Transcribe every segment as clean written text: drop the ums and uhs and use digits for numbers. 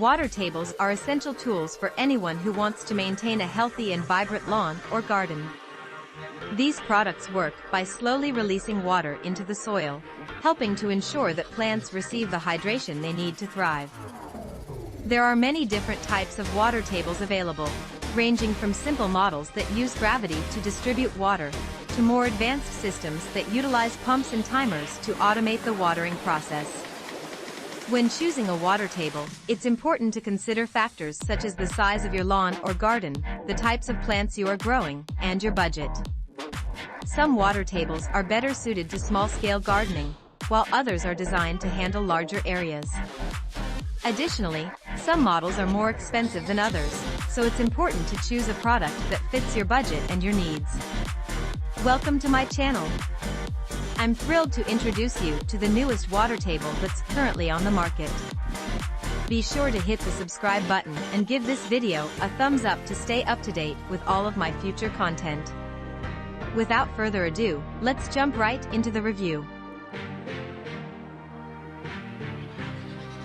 Water tables are essential tools for anyone who wants to maintain a healthy and vibrant lawn or garden. These products work by slowly releasing water into the soil, helping to ensure that plants receive the hydration they need to thrive. There are many different types of water tables available, ranging from simple models that use gravity to distribute water, to more advanced systems that utilize pumps and timers to automate the watering process. When choosing a water table, it's important to consider factors such as the size of your lawn or garden, the types of plants you are growing, and your budget. Some water tables are better suited to small-scale gardening, while others are designed to handle larger areas. Additionally, some models are more expensive than others, so it's important to choose a product that fits your budget and your needs. Welcome to my channel. I'm thrilled to introduce you to the newest water table that's currently on the market. Be sure to hit the subscribe button and give this video a thumbs up to stay up to date with all of my future content. Without further ado, let's jump right into the review.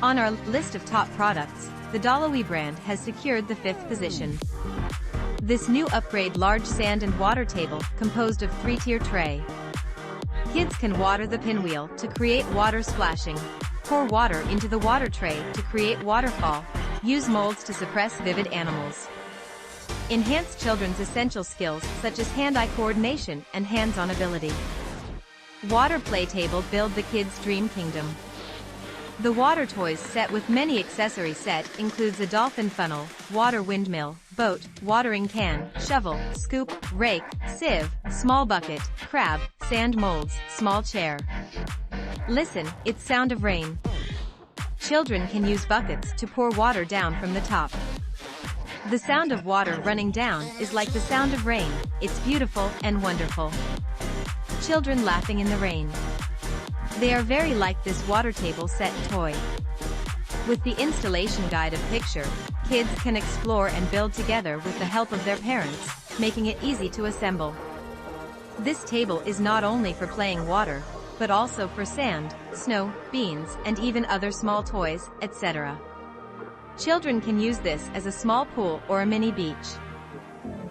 On our list of top products, the Doloowee brand has secured the 5th position. This new upgrade large sand and water table composed of 3-tier tray. Kids can water the pinwheel to create water splashing, pour water into the water tray to create waterfall, use molds to suppress vivid animals. Enhance children's essential skills such as hand-eye coordination and hands-on ability. Water play table build the kids' dream kingdom. The water toys set with many accessory set includes a dolphin funnel, water windmill, boat, watering can, shovel, scoop, rake, sieve, small bucket, crab, sand molds, small chair. Listen, it's sound of rain. Children can use buckets to pour water down from the top. The sound of water running down is like the sound of rain, it's beautiful and wonderful. Children laughing in the rain. They are very like this water table set toy. With the installation guide of picture, kids can explore and build together with the help of their parents, making it easy to assemble. This table is not only for playing water, but also for sand, snow, beans, and even other small toys, etc. Children can use this as a small pool or a mini beach.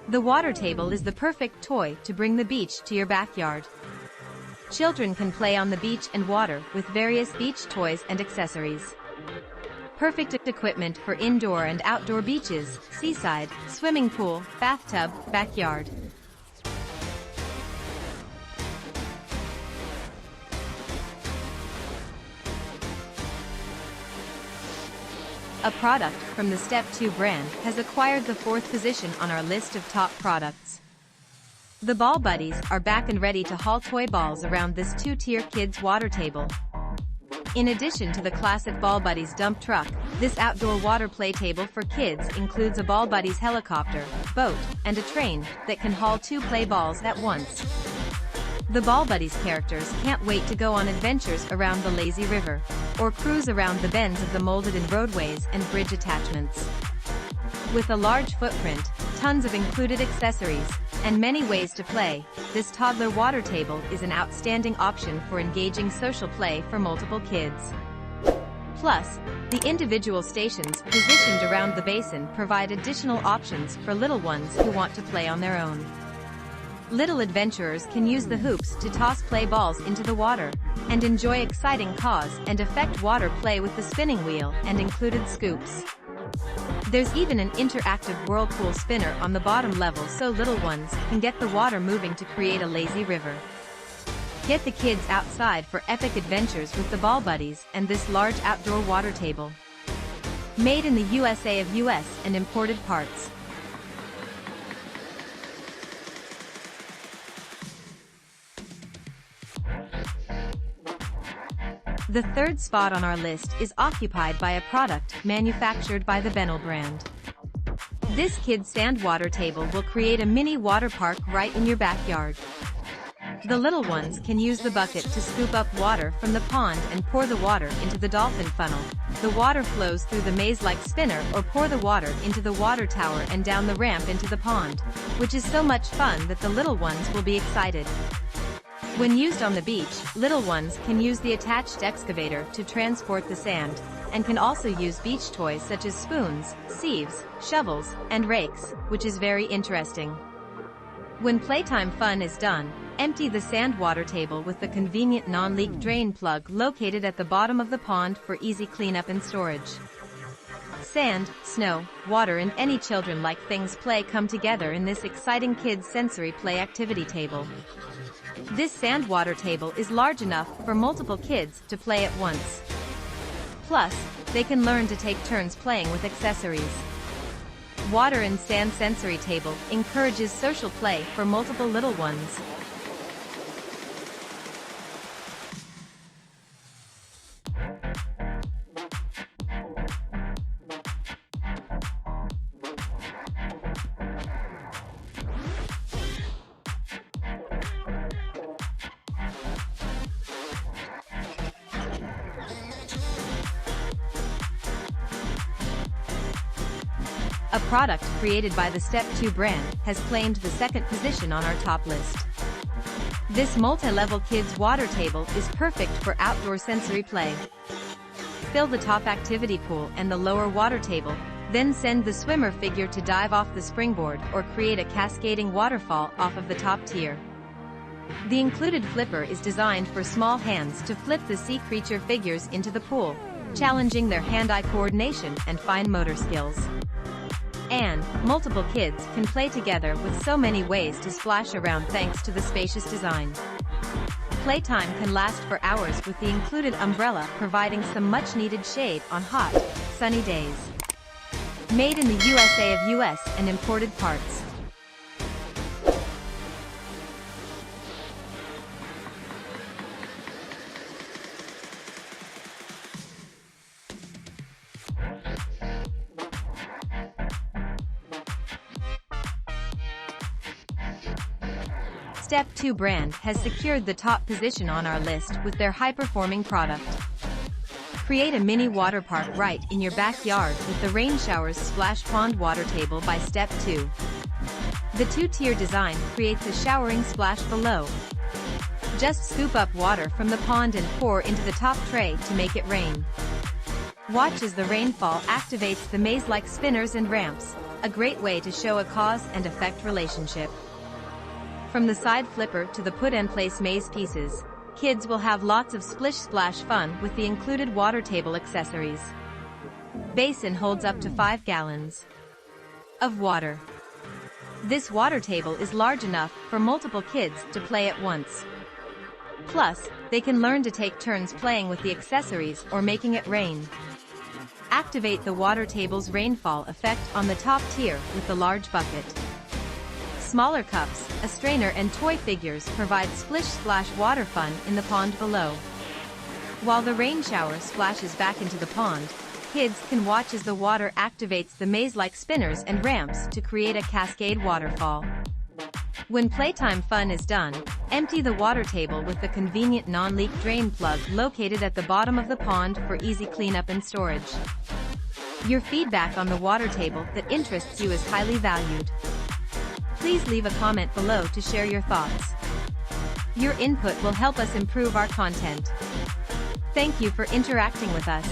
The water table is the perfect toy to bring the beach to your backyard. Children can play on the beach and water with various beach toys and accessories. Perfect equipment for indoor and outdoor beaches, seaside, swimming pool, bathtub, backyard. A product from the Step 2 brand has acquired the 4th position on our list of top products. The Ball Buddies are back and ready to haul toy balls around this 2-tier kids water table. In addition to the classic Ball Buddies dump truck, this outdoor water play table for kids includes a Ball Buddies helicopter, boat, and a train that can haul 2 play balls at once. The Ball Buddies characters can't wait to go on adventures around the lazy river, or cruise around the bends of the molded in roadways and bridge attachments. With a large footprint, tons of included accessories, and many ways to play, this toddler water table is an outstanding option for engaging social play for multiple kids. Plus, the individual stations positioned around the basin provide additional options for little ones who want to play on their own. Little adventurers can use the hoops to toss play balls into the water, and enjoy exciting cause and effect water play with the spinning wheel and included scoops. There's even an interactive whirlpool spinner on the bottom level so little ones can get the water moving to create a lazy river. Get the kids outside for epic adventures with the Ball Buddies and this large outdoor water table. Made in the USA of US and imported parts. The 3rd spot on our list is occupied by a product manufactured by the Bennol brand. This kids' sand water table will create a mini water park right in your backyard. The little ones can use the bucket to scoop up water from the pond and pour the water into the dolphin funnel. The water flows through the maze-like spinner or pour the water into the water tower and down the ramp into the pond, which is so much fun that the little ones will be excited. When used on the beach, little ones can use the attached excavator to transport the sand, and can also use beach toys such as spoons, sieves, shovels, and rakes, which is very interesting. When playtime fun is done, empty the sand water table with the convenient non-leak drain plug located at the bottom of the pond for easy cleanup and storage. Sand, snow, water and any children-like things play come together in this exciting kids' sensory play activity table. This sand water table is large enough for multiple kids to play at once. Plus, they can learn to take turns playing with accessories. Water and sand sensory table encourages social play for multiple little ones. A product created by the Step 2 brand has claimed the second position on our top list. This multi-level kids water table is perfect for outdoor sensory play. Fill the top activity pool and the lower water table, then send the swimmer figure to dive off the springboard or create a cascading waterfall off of the top tier. The included flipper is designed for small hands to flip the sea creature figures into the pool, challenging their hand-eye coordination and fine motor skills. And multiple kids can play together with so many ways to splash around thanks to the spacious design. Playtime can last for hours with the included umbrella providing some much-needed shade on hot, sunny days. Made in the USA of US and imported parts. Step 2 brand has secured the top position on our list with their high-performing product. Create a mini water park right in your backyard with the Rain Showers Splash Pond water table by Step 2. The two-tier design creates a showering splash below. Just scoop up water from the pond and pour into the top tray to make it rain. Watch as the rainfall activates the maze-like spinners and ramps, a great way to show a cause and effect relationship. From the side flipper to the put-and-place maze pieces, kids will have lots of splish-splash fun with the included water table accessories. Basin holds up to 5 gallons of water. This water table is large enough for multiple kids to play at once. Plus, they can learn to take turns playing with the accessories or making it rain. Activate the water table's rainfall effect on the top tier with the large bucket. Smaller cups, a strainer and toy figures provide splish-splash water fun in the pond below. While the rain shower splashes back into the pond, kids can watch as the water activates the maze-like spinners and ramps to create a cascade waterfall. When playtime fun is done, empty the water table with the convenient non-leak drain plug located at the bottom of the pond for easy cleanup and storage. Your feedback on the water table that interests you is highly valued. Please leave a comment below to share your thoughts. Your input will help us improve our content. Thank you for interacting with us.